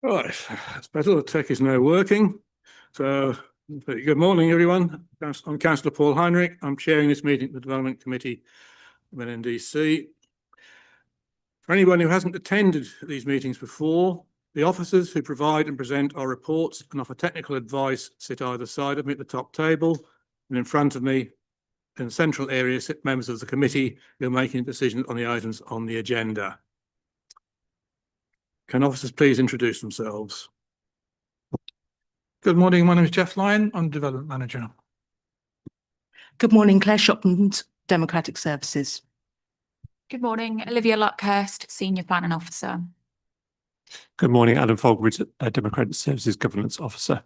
Right, it's better. The tech is now working. So, good morning, everyone. I'm Councillor Paul Heinrich. I'm chairing this meeting of the Development Committee of NNDC. For anyone who hasn't attended these meetings before, the officers who provide and present our reports and offer technical advice sit either side of me at the top table, and in front of me in the central area sit members of the committee who are making decisions on the items on the agenda. Can officers please introduce themselves? Good morning, my name is Jeff Lyon, I'm Development Manager. Good morning, Claire Shopland, Democratic Services. Good morning, Olivia Luckhurst, Senior Planning Officer. Good morning, Adam Fogridge, Democratic Services Governance Officer.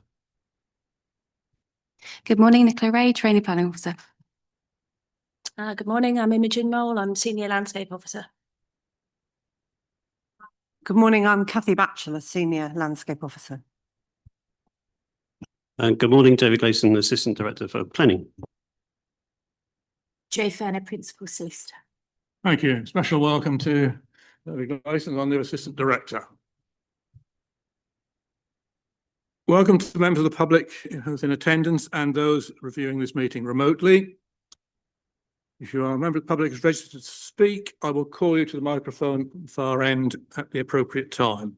Good morning, Nicola Ray, Trainee Planning Officer. Good morning, I'm Imogen Mole, I'm Senior Landscape Officer. Good morning, I'm Cathy Batchelor, Senior Landscape Officer. Good morning, David Gleeson, Assistant Director for Planning. Jo Ferner, Principal Solicitor. Thank you. Special welcome to David Gleeson, our new Assistant Director. Welcome to the members of the public who's in attendance and those reviewing this meeting remotely. If you are a member of the public who's registered to speak, I will call you to the microphone far end at the appropriate time.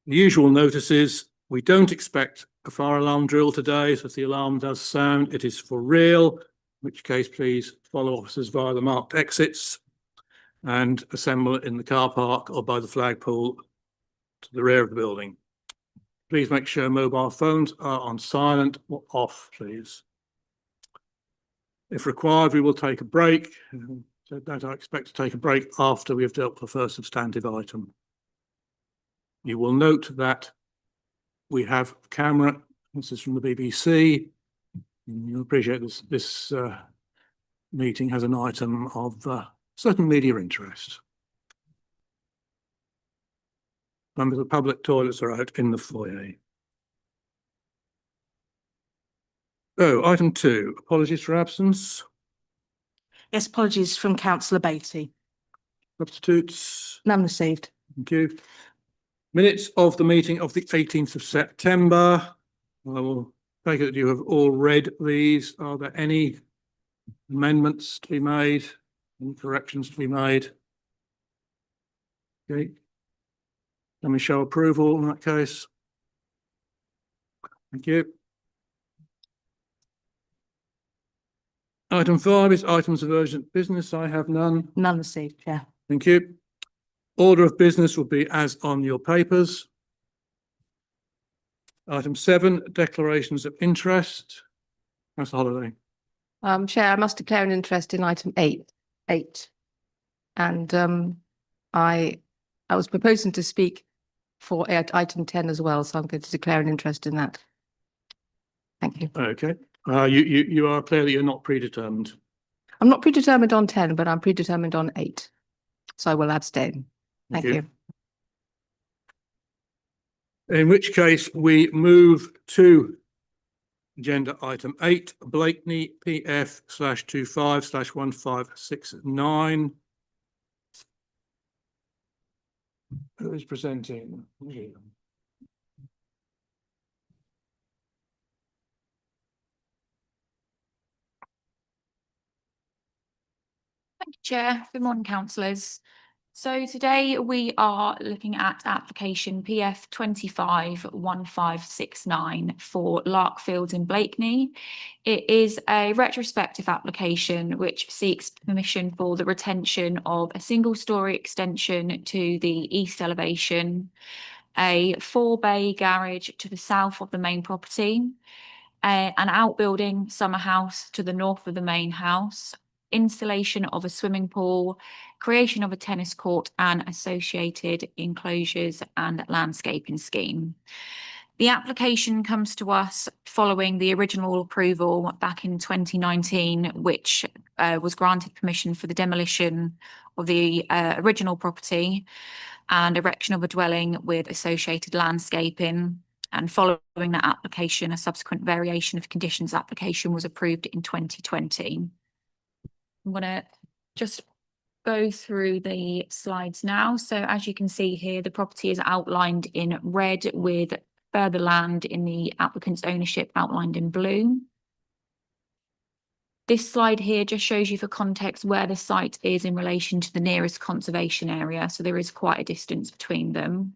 The usual notices: we don't expect a fire alarm drill today, so if the alarm does sound, it is for real, in which case please follow officers via the marked exits and assemble in the car park or by the flagpole to the rear of the building. Please make sure mobile phones are on silent or off, please. If required, we will take a break. So don't expect to take a break after we have dealt with the first substantive item. You will note that we have a camera. This is from the BBC. You'll appreciate this meeting has an item of certain media interest. Members of the public toilets are out in the foyer. Oh, item 2, apologies for absence. Yes, apologies from Councillor Beatty. Substitutes. None received. Thank you. Minutes of the meeting of the 18th of September. I will take it that you have all read these. Are there any amendments to be made? Any corrections to be made? Okay. Let me show approval in that case. Thank you. Item 5 is items of urgent business. I have none. None received, Chair. Thank you. Order of business will be as on your papers. Item 7, declarations of interest. Councillor Holiday. Chair, I must declare an interest in item 8. And I was proposing to speak for item 10 as well, so I'm going to declare an interest in that. Thank you. Okay. You are clear that you're not predetermined. I'm not predetermined on 10, but I'm predetermined on 8. So I will abstain. Thank you. In which case we move to agenda item 8, Blakeney PF/25/1569. Who is presenting? Thank you, Chair. Good morning, councillors. So today we are looking at application PF 251569 for Larkfields in Blakeney. It is a retrospective application which seeks permission for the retention of a single-storey extension to the east elevation, a 4-bay garage to the south of the main property, an outbuilding summer house to the north of the main house, installation of a swimming pool, creation of a tennis court and associated enclosures and landscaping scheme. The application comes to us following the original approval back in 2019, which was granted permission for the demolition of the original property and erection of a dwelling with associated landscaping. And following that application, a subsequent variation of conditions application was approved in 2020. I'm going to just go through the slides now. So as you can see here, the property is outlined in red with further land in the applicant's ownership outlined in blue. This slide here just shows you for context where the site is in relation to the nearest conservation area. So there is quite a distance between them.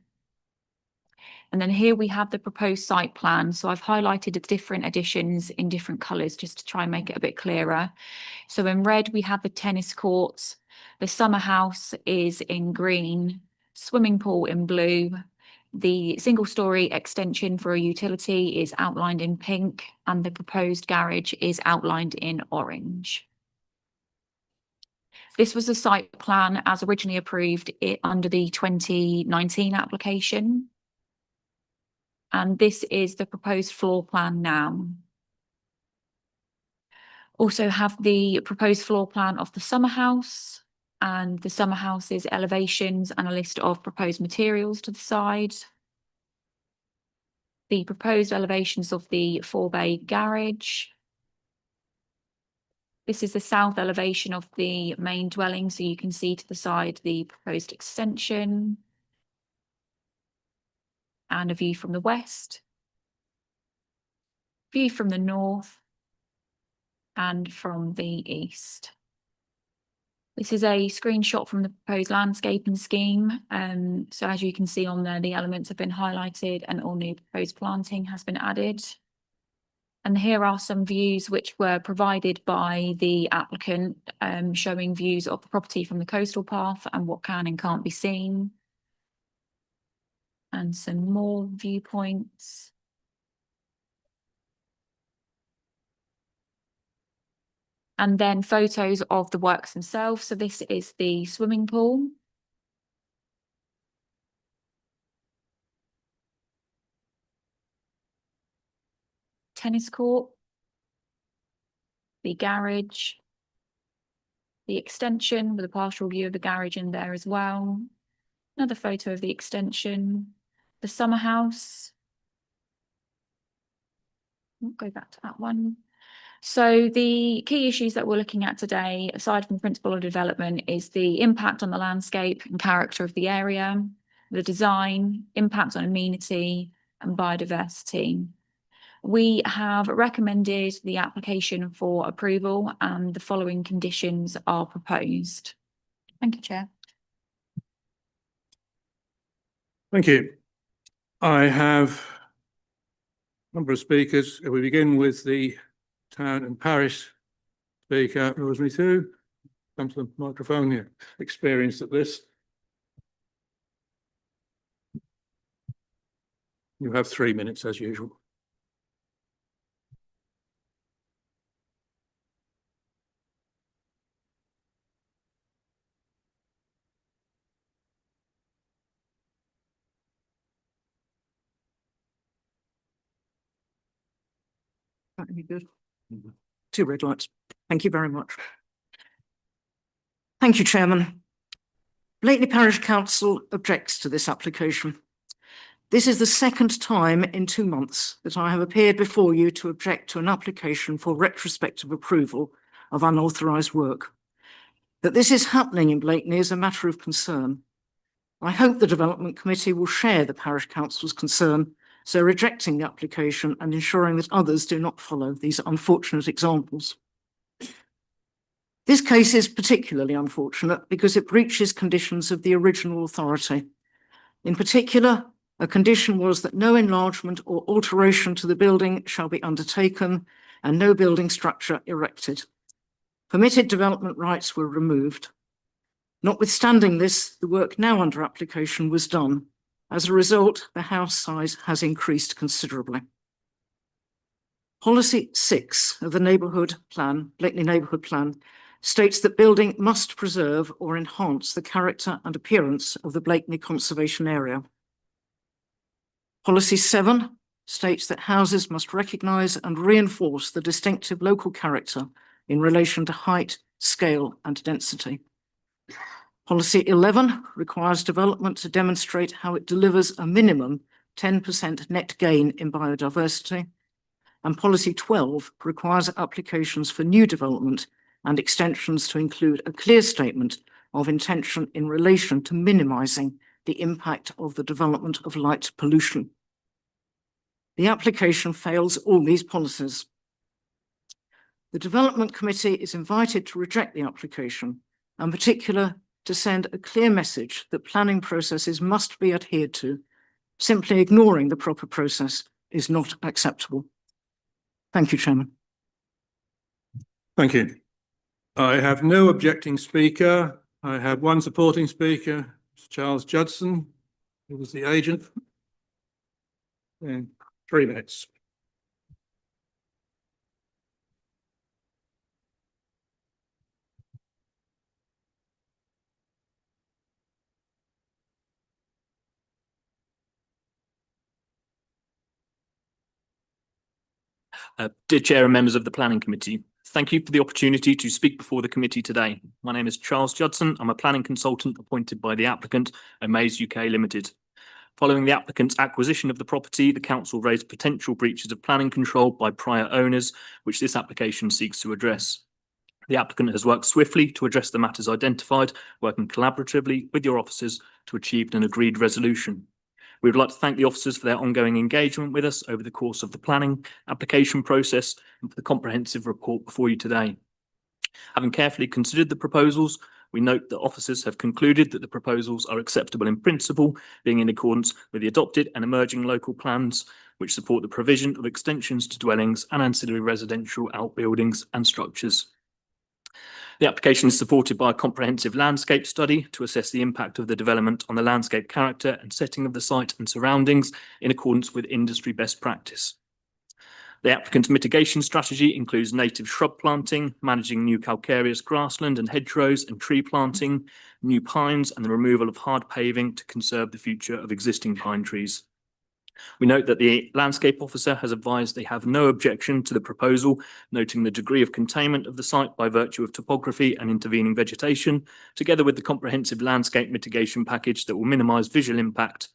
And then here we have the proposed site plan. So I've highlighted the different additions in different colours just to try and make it a bit clearer. So in red, we have the tennis courts. The summer house is in green, swimming pool in blue. The single-storey extension for a utility is outlined in pink, and the proposed garage is outlined in orange. This was the site plan as originally approved under the 2019 application. And this is the proposed floor plan now. Also have the proposed floor plan of the summer house and the summer house's elevations and a list of proposed materials to the side. The proposed elevations of the 4-bay garage. This is the south elevation of the main dwelling, so you can see to the side the proposed extension and a view from the west, view from the north and from the east. This is a screenshot from the proposed landscaping scheme. So as you can see on there, the elements have been highlighted and all new proposed planting has been added. And here are some views which were provided by the applicant, showing views of the property from the coastal path and what can and can't be seen. And some more viewpoints. And then photos of the works themselves. So this is the swimming pool. Tennis court. The garage. The extension with a partial view of the garage in there as well. Another photo of the extension. The summer house. We'll go back to that one. So the key issues that we're looking at today, aside from the principle of development, is the impact on the landscape and character of the area, the design, impact on amenity and biodiversity. We have recommended the application for approval and the following conditions are proposed. Thank you, Chair. Thank you. I have a number of speakers. We begin with the town and parish speaker, Rosemary Thu. Come to the microphone here. Experienced at this. You have 3 minutes as usual. That'd be good. 2 red lights. Thank you very much. Thank you, Chairman. Blakeney Parish Council objects to this application. This is the second time in 2 months that I have appeared before you to object to an application for retrospective approval of unauthorised work. That this is happening in Blakeney is a matter of concern. I hope the Development Committee will share the Parish Council's concern, so rejecting the application and ensuring that others do not follow these unfortunate examples. This case is particularly unfortunate because it breaches conditions of the original authority. In particular, a condition was that no enlargement or alteration to the building shall be undertaken and no building structure erected. Permitted development rights were removed. Notwithstanding this, the work now under application was done. As a result, the house size has increased considerably. Policy 6 of the Neighbourhood Plan, Blakeney Neighbourhood Plan, states that building must preserve or enhance the character and appearance of the Blakeney Conservation Area. Policy 7 states that houses must recognise and reinforce the distinctive local character in relation to height, scale and density. Policy 11 requires development to demonstrate how it delivers a minimum 10% net gain in biodiversity. And Policy 12 requires applications for new development and extensions to include a clear statement of intention in relation to minimising the impact of the development of light pollution. The application fails all these policies. The Development Committee is invited to reject the application, and in particular to send a clear message that planning processes must be adhered to. Simply ignoring the proper process is not acceptable. Thank you, Chairman. Thank you. I have no objecting speaker. I have one supporting speaker, Charles Judson, who was the agent. In 3 minutes. Dear Chair and members of the Planning Committee, thank you for the opportunity to speak before the committee today. My name is Charles Judson. I'm a planning consultant appointed by the applicant, Omaze UK Limited. Following the applicant's acquisition of the property, the council raised potential breaches of planning control by prior owners, which this application seeks to address. The applicant has worked swiftly to address the matters identified, working collaboratively with your officers to achieve an agreed resolution. We would like to thank the officers for their ongoing engagement with us over the course of the planning application process and for the comprehensive report before you today. Having carefully considered the proposals, we note that officers have concluded that the proposals are acceptable in principle, being in accordance with the adopted and emerging local plans, which support the provision of extensions to dwellings and ancillary residential outbuildings and structures. The application is supported by a comprehensive landscape study to assess the impact of the development on the landscape character and setting of the site and surroundings in accordance with industry best practice. The applicant's mitigation strategy includes native shrub planting, managing new calcareous grassland and hedgerows and tree planting, new pines and the removal of hard paving to conserve the future of existing pine trees. We note that the landscape officer has advised they have no objection to the proposal, noting the degree of containment of the site by virtue of topography and intervening vegetation, together with the comprehensive landscape mitigation package that will minimise visual impact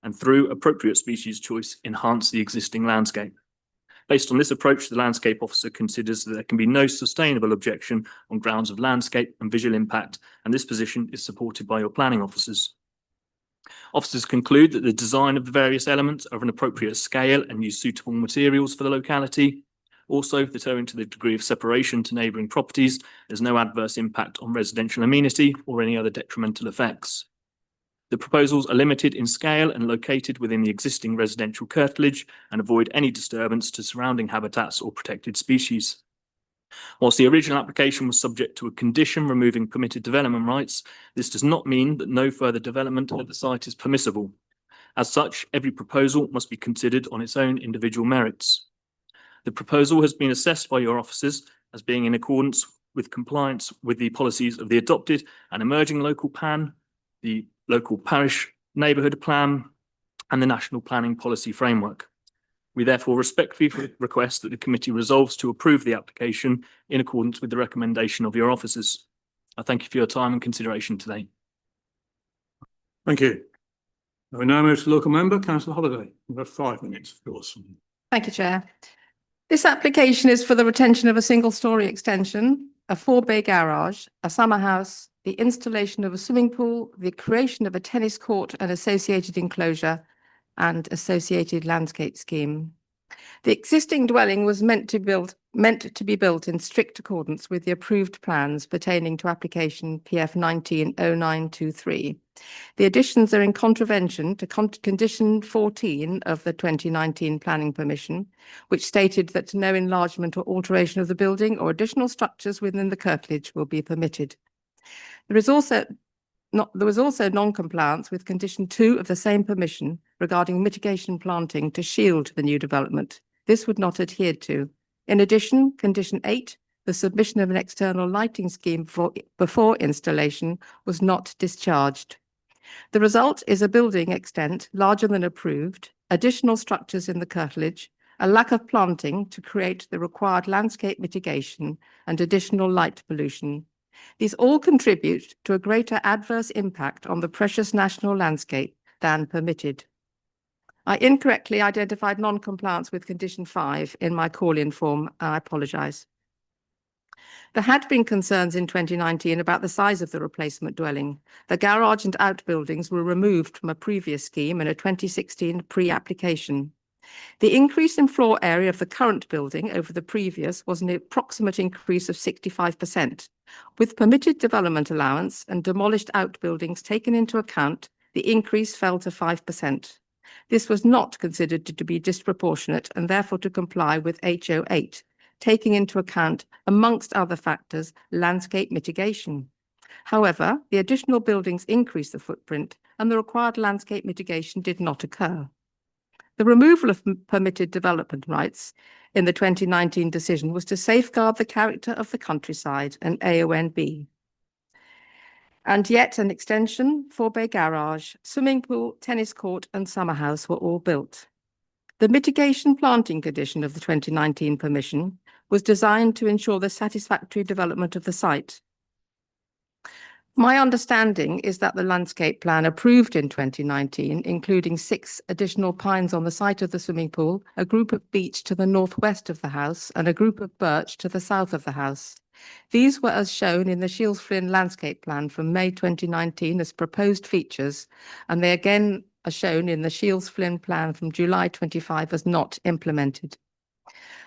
and through appropriate species choice enhance the existing landscape. Based on this approach, the landscape officer considers that there can be no sustainable objection on grounds of landscape and visual impact, and this position is supported by your planning officers. Officers conclude that the design of the various elements are of an appropriate scale and use suitable materials for the locality. Also, that owing to the degree of separation to neighbouring properties, there's no adverse impact on residential amenity or any other detrimental effects. The proposals are limited in scale and located within the existing residential curtilage and avoid any disturbance to surrounding habitats or protected species. Whilst the original application was subject to a condition removing permitted development rights, this does not mean that no further development at the site is permissible. As such, every proposal must be considered on its own individual merits. The proposal has been assessed by your officers as being in accordance with compliance with the policies of the adopted and emerging local plan, the local parish neighbourhood plan, and the National Planning Policy Framework. We therefore respectfully request that the committee resolves to approve the application in accordance with the recommendation of your officers. I thank you for your time and consideration today. Thank you. We now move to local member, Councillor Holliday. You have 5 minutes, of course. Thank you, Chair. This application is for the retention of a single-storey extension, a 4-bay garage, a summer house, the installation of a swimming pool, the creation of a tennis court and associated enclosure, and associated landscape scheme. The existing dwelling was meant to be built in strict accordance with the approved plans pertaining to application PF 190923. The additions are in contravention to condition 14 of the 2019 planning permission, which stated that no enlargement or alteration of the building or additional structures within the curtilage will be permitted. There was also non-compliance with condition 2 of the same permission regarding mitigation planting to shield the new development. This would not adhere to. In addition, condition 8, the submission of an external lighting scheme before installation was not discharged. The result is a building extent larger than approved, additional structures in the curtilage, a lack of planting to create the required landscape mitigation, and additional light pollution. These all contribute to a greater adverse impact on the precious national landscape than permitted. I incorrectly identified non-compliance with condition 5 in my call-in form. I apologise. There had been concerns in 2019 about the size of the replacement dwelling. The garage and outbuildings were removed from a previous scheme in a 2016 pre-application. The increase in floor area of the current building over the previous was an approximate increase of 65%. With permitted development allowance and demolished outbuildings taken into account, the increase fell to 5%. This was not considered to be disproportionate and therefore to comply with HO 8, taking into account, amongst other factors, landscape mitigation. However, the additional buildings increased the footprint and the required landscape mitigation did not occur. The removal of permitted development rights in the 2019 decision was to safeguard the character of the countryside and AONB. And yet an extension, 4-bay garage, swimming pool, tennis court and summer house were all built. The mitigation planting condition of the 2019 permission was designed to ensure the satisfactory development of the site. My understanding is that the landscape plan approved in 2019, including 6 additional pines on the site of the swimming pool, a group of beech to the northwest of the house, and a group of birch to the south of the house. These were as shown in the Shields Flynn landscape plan from May 2019 as proposed features, and they again are shown in the Shields Flynn plan from July 25 as not implemented.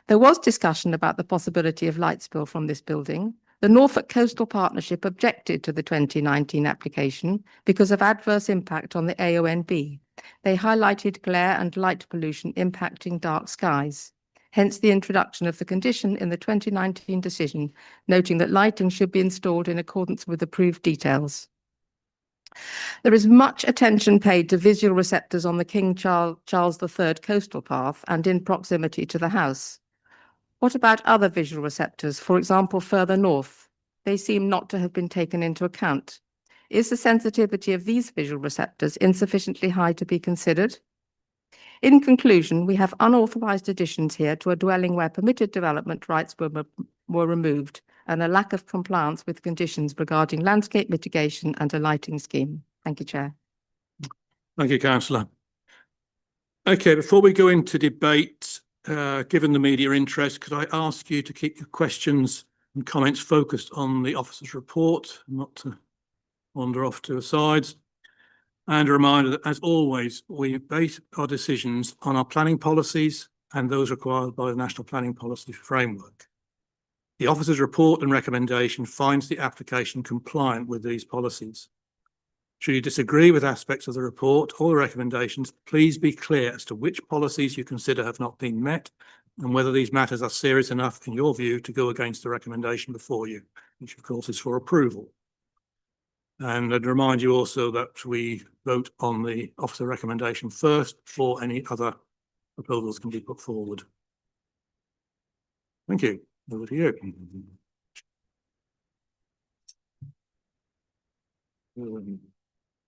There was discussion about the possibility of light spill from this building. The Norfolk Coastal Partnership objected to the 2019 application because of adverse impact on the AONB. They highlighted glare and light pollution impacting dark skies. Hence the introduction of the condition in the 2019 decision, noting that lighting should be installed in accordance with approved details. There is much attention paid to visual receptors on the King Charles III coastal path and in proximity to the house. What about other visual receptors, for example, further north? They seem not to have been taken into account. Is the sensitivity of these visual receptors insufficiently high to be considered? In conclusion, we have unauthorised additions here to a dwelling where permitted development rights were removed and a lack of compliance with conditions regarding landscape mitigation and a lighting scheme. Thank you, Chair. Thank you, Councillor. Okay, before we go into debate, given the media interest, could I ask you to keep your questions and comments focused on the officer's report, not to wander off to the sides? And a reminder that, as always, we base our decisions on our planning policies and those required by the National Planning Policy Framework. The officer's report and recommendation finds the application compliant with these policies. Should you disagree with aspects of the report or the recommendations, please be clear as to which policies you consider have not been met and whether these matters are serious enough, in your view, to go against the recommendation before you, which of course is for approval. And I'd remind you also that we vote on the officer recommendation first before any other proposals can be put forward. Thank you. Over to you.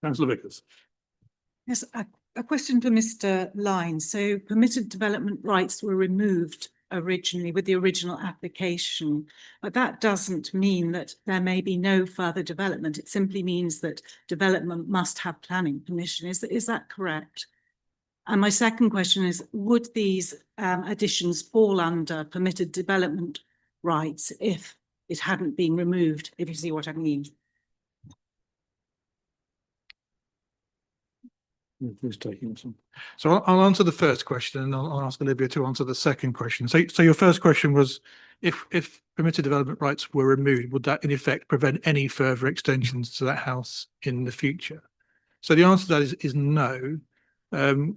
Councillor Vickers. Yes, a question for Mr. Lyne. So permitted development rights were removed originally with the original application, but that doesn't mean that there may be no further development. It simply means that development must have planning permission. Is that correct? And my second question is, would these additions fall under permitted development rights if it hadn't been removed, if you see what I mean? Who's taking this one? So I'll answer the first question and I'll ask Olivia to answer the second question. So your first question was, if permitted development rights were removed, would that in effect prevent any further extensions to that house in the future? So the answer to that is no.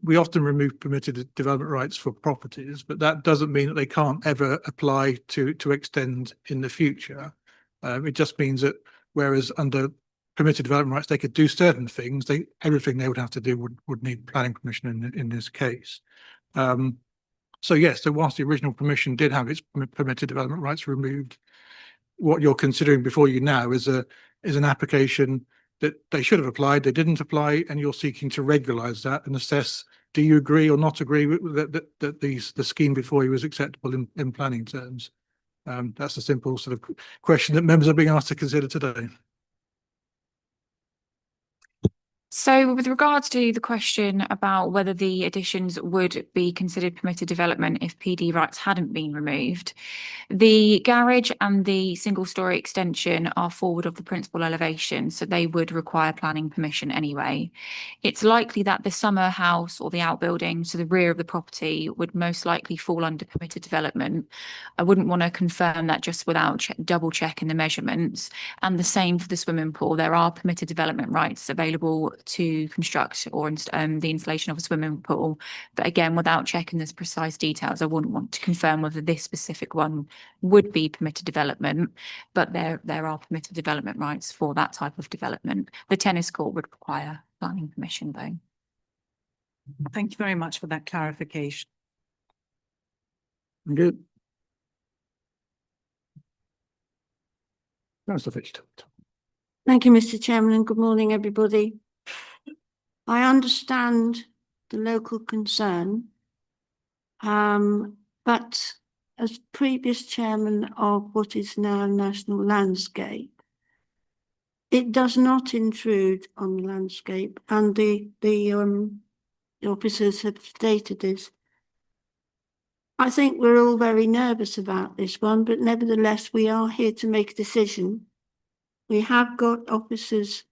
We often remove permitted development rights for properties, but that doesn't mean that they can't ever apply to extend in the future. It just means that whereas under permitted development rights, they could do certain things, everything they would have to do would need planning permission in this case. So yes, so whilst the original permission did have its permitted development rights removed, what you're considering before you now is an application that they should have applied, they didn't apply, and you're seeking to regularize that and assess, do you agree or not agree with that the scheme before you was acceptable in planning terms? That's a simple sort of question that members are being asked to consider today. So with regards to the question about whether the additions would be considered permitted development if PD rights hadn't been removed, the garage and the single-storey extension are forward of the principal elevation, so they would require planning permission anyway. It's likely that the summer house or the outbuilding to the rear of the property would most likely fall under permitted development. I wouldn't want to confirm that just without double checking the measurements. And the same for the swimming pool. There are permitted development rights available to construct or the installation of a swimming pool. But again, without checking those precise details, I wouldn't want to confirm whether this specific one would be permitted development, but there are permitted development rights for that type of development. The tennis court would require planning permission though. Thank you very much for that clarification. Good. Councillor Fitch-Tillett. Thank you, Mr. Chairman, and good morning, everybody. I understand the local concern, but as previous chairman of what is now National Landscape, it does not intrude on the landscape, and the officers have stated this. I think we're all very nervous about this one, but nevertheless, we are here to make a decision. We have got officers'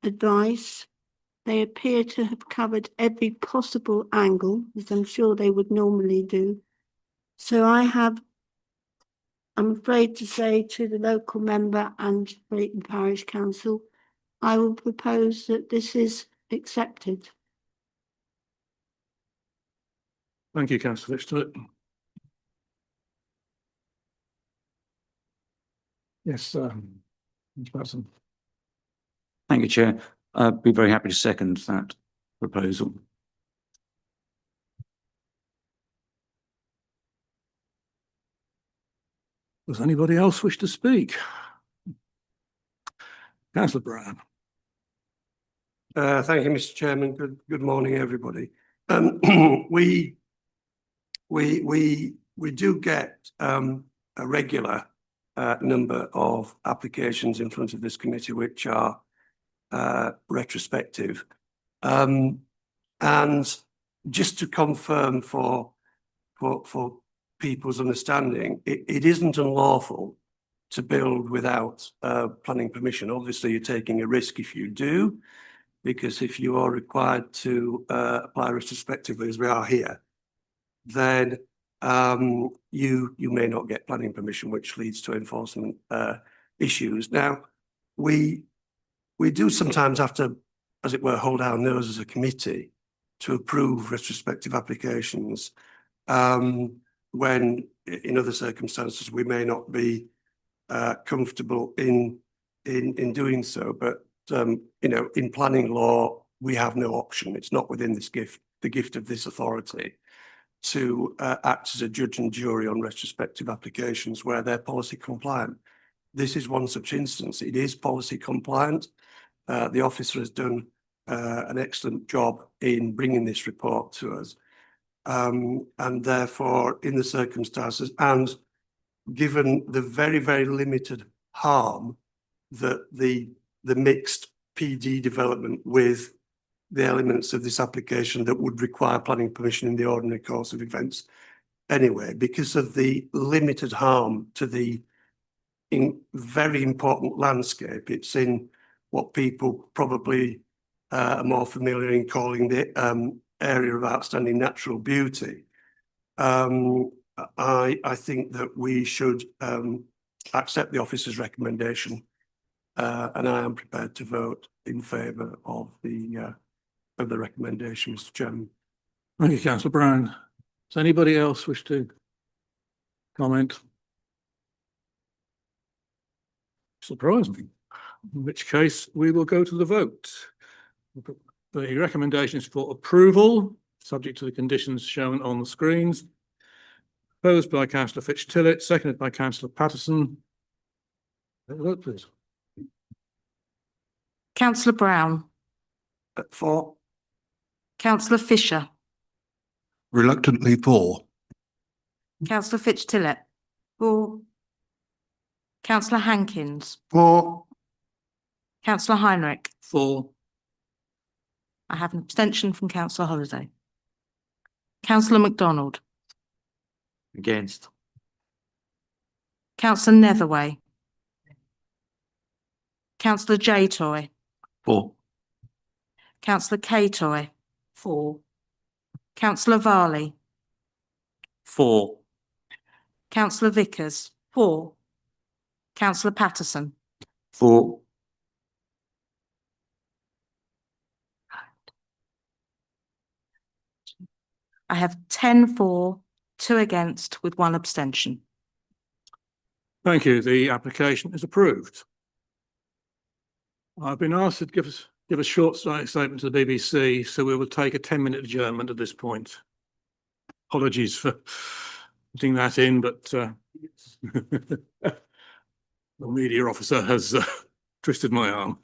advice. They appear to have covered every possible angle, as I'm sure they would normally do. So I'm afraid to say to the local member and Brayton Parish Council, I will propose that this is accepted. Thank you, Councillor Fitch-Tillett. Yes, Mr. Patterson. Thank you, Chair. I'd be very happy to second that proposal. Does anybody else wish to speak? Councillor Brown. Thank you, Mr. Chairman. Good morning, everybody. We do get a regular number of applications in front of this committee which are retrospective. And just to confirm for people's understanding, it isn't unlawful to build without planning permission. Obviously, you're taking a risk if you do, because if you are required to apply retrospectively, as we are here, then you may not get planning permission, which leads to enforcement issues. Now, we do sometimes have to, as it were, hold our nose as a committee to approve retrospective applications when, in other circumstances, we may not be comfortable in doing so. But you know, in planning law, we have no option. It's not within the gift of this authority to act as a judge and jury on retrospective applications where they're policy compliant. This is one such instance. It is policy compliant. The officer has done an excellent job in bringing this report to us. And therefore, in the circumstances and given the very, very limited harm that the mixed PD development with the elements of this application that would require planning permission in the ordinary course of events anyway, because of the limited harm to the very important landscape. It's in what people probably are more familiar in calling the area of outstanding natural beauty. I think that we should accept the officer's recommendation, and I am prepared to vote in favour of the recommendation, Mr. Chairman. Thank you, Councillor Brown. Does anybody else wish to comment? Surprising. In which case, we will go to the vote. The recommendation is for approval, subject to the conditions shown on the screens. Proposed by Councillor Fitch-Tillett, seconded by Councillor Patterson. Vote, please. Councillor Brown. For. Councillor Fisher. Reluctantly for. Councillor Fitch-Tillett. For. Councillor Hankins. For. Councillor Heinrich. For. I have an abstention from councillor Holiday. Councillor MacDonald, Against. councillor Netherway, councillor J Toy, For. councillor K Toy, 4, councillor Varley, 4. councillor Vickers, 4, councillor Patterson, For. I have 10 for, 2 against with 1 abstention. Thank you. The application is approved. I've been asked to give a short statement to the BBC, so we will take a 10-minute adjournment at this point. Apologies for putting that in, but the media officer has twisted my arm.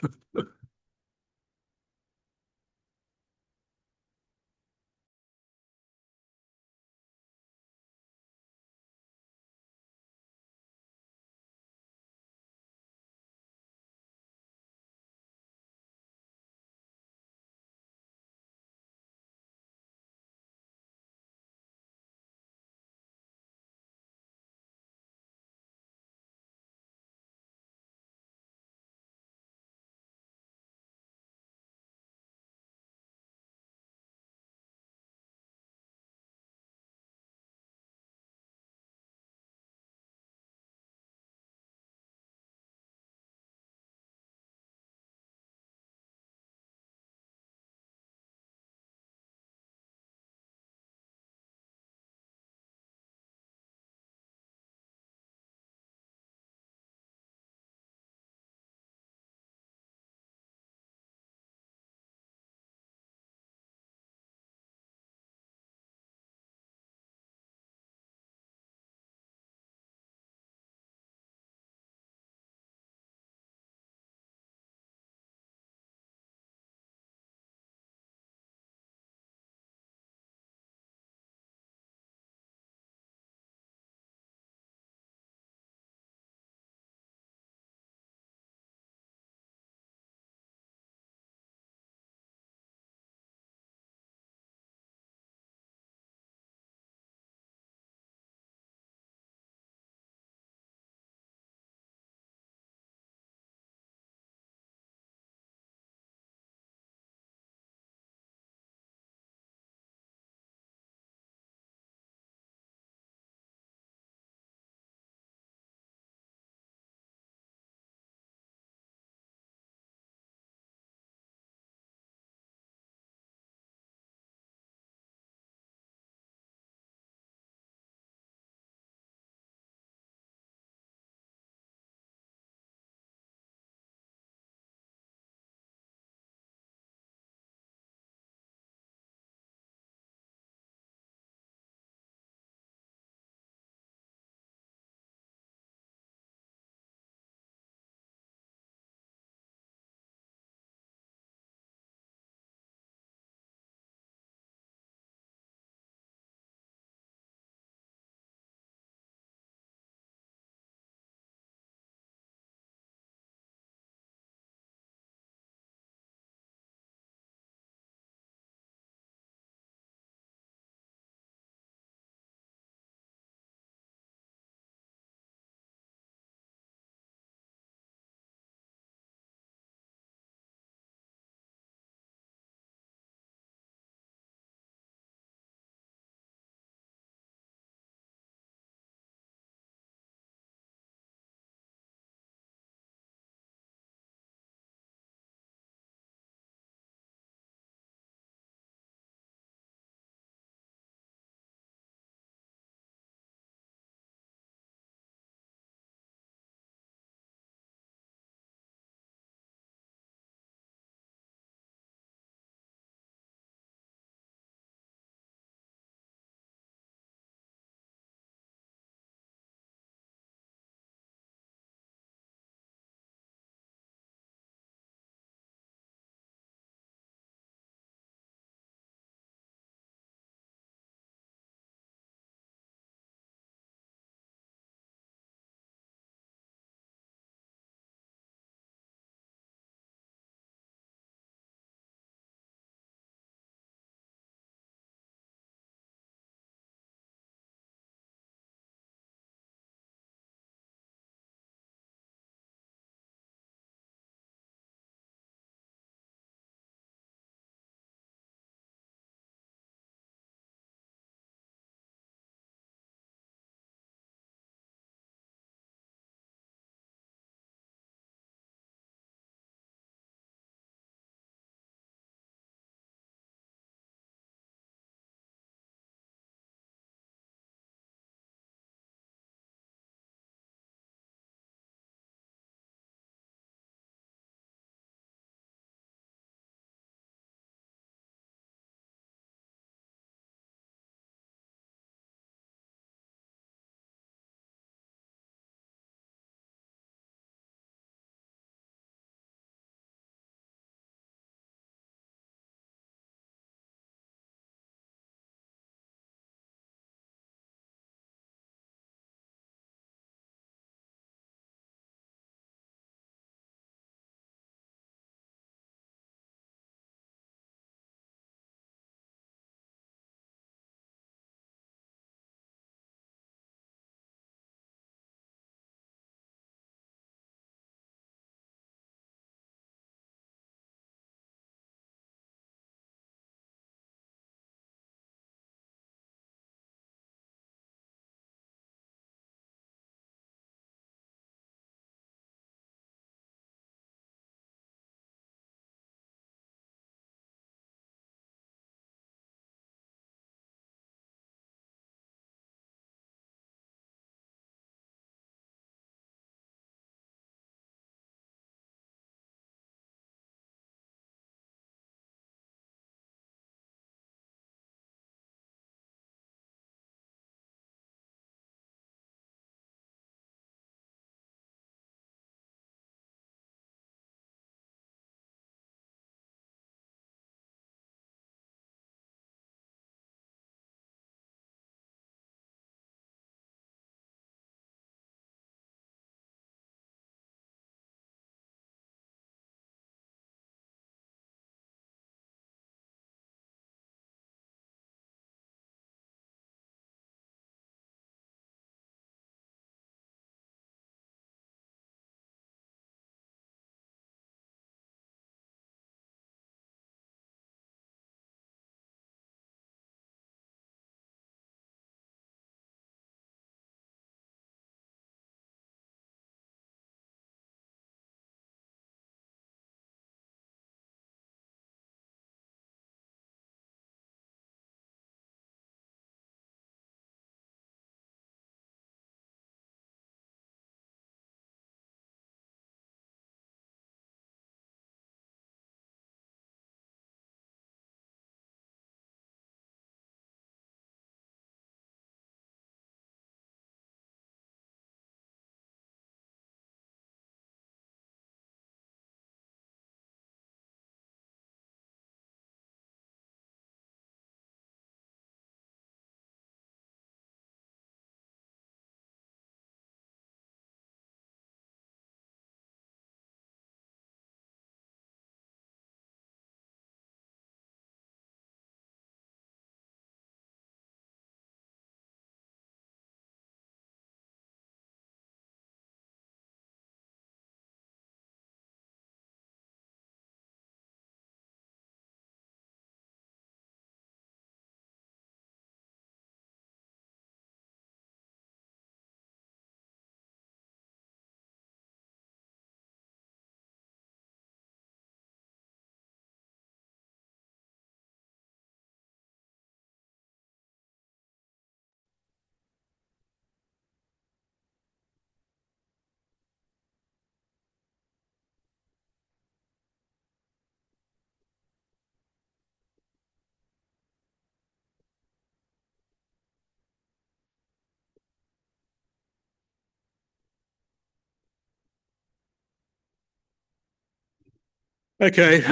Okay,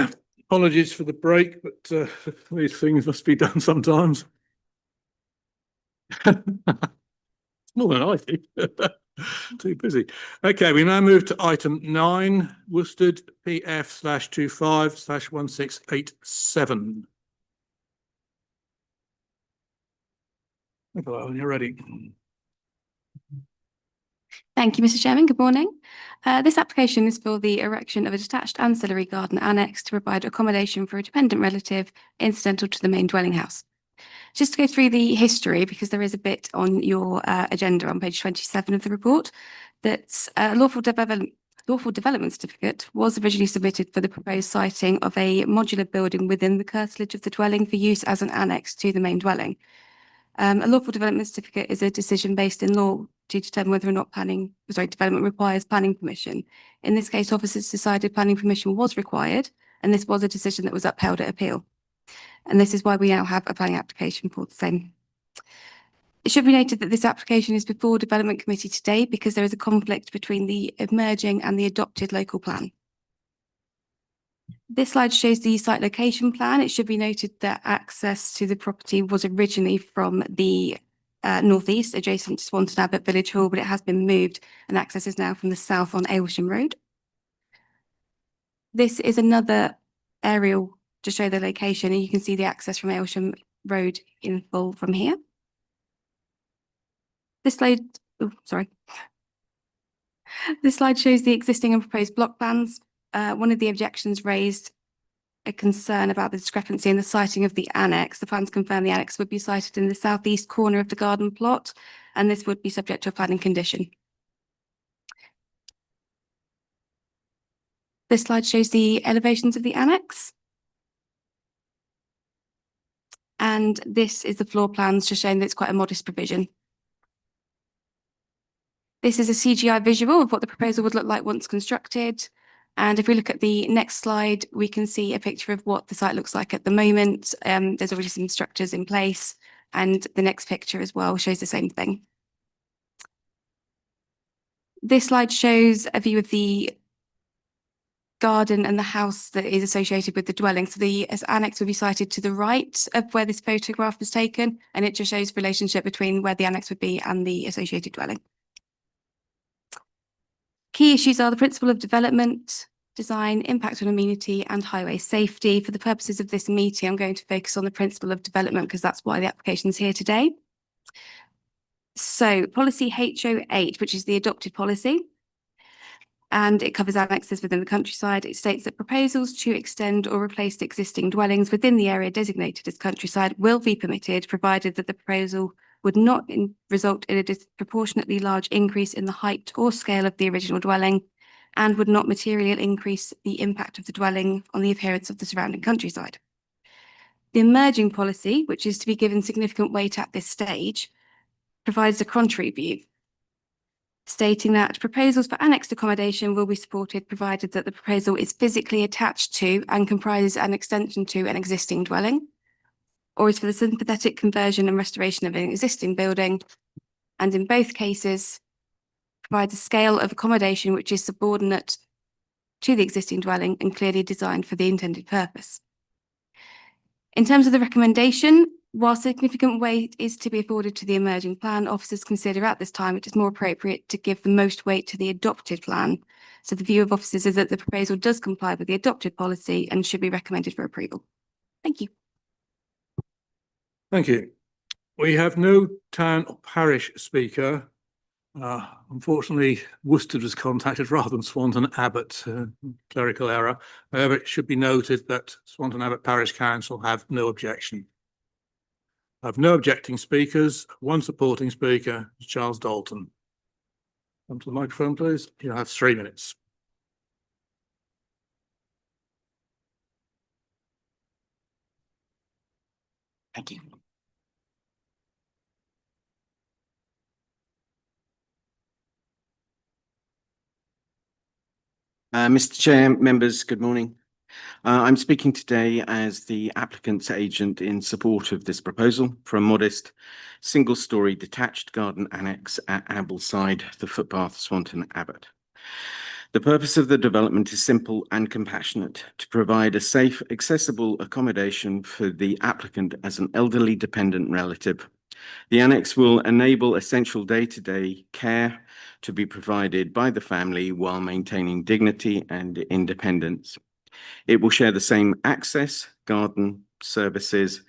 apologies for the break, but these things must be done sometimes. More than I think. Too busy. Okay, we now move to item 9, Worcester PF/25/1687. Hello, when you're ready. Thank you, Mr. Chairman. Good morning. This application is for the erection of a detached ancillary garden annex to provide accommodation for a dependent relative incidental to the main dwelling house. Just to go through the history, because there is a bit on your agenda on page 27 of the report, that lawful development certificate was originally submitted for the proposed siting of a modular building within the curtilage of the dwelling for use as an annex to the main dwelling. A lawful development certificate is a decision based in law to determine whether or not development requires planning permission. In this case, officers decided planning permission was required, and this was a decision that was upheld at appeal. And this is why we now have a planning application for the same. It should be noted that this application is before Development Committee today because there is a conflict between the emerging and the adopted local plan. This slide shows the site location plan. It should be noted that access to the property was originally from the northeast, adjacent to Swanton Abbot Village Hall, but it has been moved and access is now from the south on Aylsham Road. This is another aerial to show the location, and you can see the access from Aylsham Road in full from here. This slide, This slide shows the existing and proposed block plans. One of the objections raised a concern about the discrepancy in the siting of the annex. The plans confirm the annex would be sited in the southeast corner of the garden plot, and this would be subject to a planning condition. This slide shows the elevations of the annex. And this is the floor plans, just showing that it's quite a modest provision. This is a CGI visual of what the proposal would look like once constructed. And if we look at the next slide, we can see a picture of what the site looks like at the moment. There's already some structures in place, and the next picture as well shows the same thing. This slide shows a view of the garden and the house that is associated with the dwelling. So the annex will be sited to the right of where this photograph was taken, and it just shows the relationship between where the annex would be and the associated dwelling. Key issues are the principle of development, design, impact on amenity, and highway safety. For the purposes of this meeting, I'm going to focus on the principle of development because that's why the application is here today. So policy HO8, which is the adopted policy, and it covers annexes within the countryside. It states that proposals to extend or replace existing dwellings within the area designated as countryside will be permitted, provided that the proposal would not result in a disproportionately large increase in the height or scale of the original dwelling, and would not materially increase the impact of the dwelling on the appearance of the surrounding countryside. The emerging policy, which is to be given significant weight at this stage, provides a contrary view, stating that proposals for annexed accommodation will be supported provided that the proposal is physically attached to and comprises an extension to an existing dwelling, or is for the sympathetic conversion and restoration of an existing building, and in both cases provides a scale of accommodation which is subordinate to the existing dwelling and clearly designed for the intended purpose. In terms of the recommendation, while significant weight is to be afforded to the emerging plan, officers consider at this time it is more appropriate to give the most weight to the adopted plan. So the view of officers is that the proposal does comply with the adopted policy and should be recommended for approval. Thank you. Thank you. We have no town or parish speaker. Unfortunately, Worcester was contacted rather than Swanton Abbot, clerical error. However, it should be noted that Swanton Abbot Parish Council have no objection. I have no objecting speakers, one supporting speaker, Charles Dalton. Come to the microphone, please. You have 3 minutes. Thank you. Mr. Chair, members, good morning. I'm speaking today as the applicant's agent in support of this proposal for a modest single-storey detached garden annex at Ambleside, the footpath, Swanton Abbot. The purpose of the development is simple and compassionate: to provide a safe, accessible accommodation for the applicant as an elderly dependent relative. The annex will enable essential day-to-day care to be provided by the family while maintaining dignity and independence. It will share the same access, garden, services,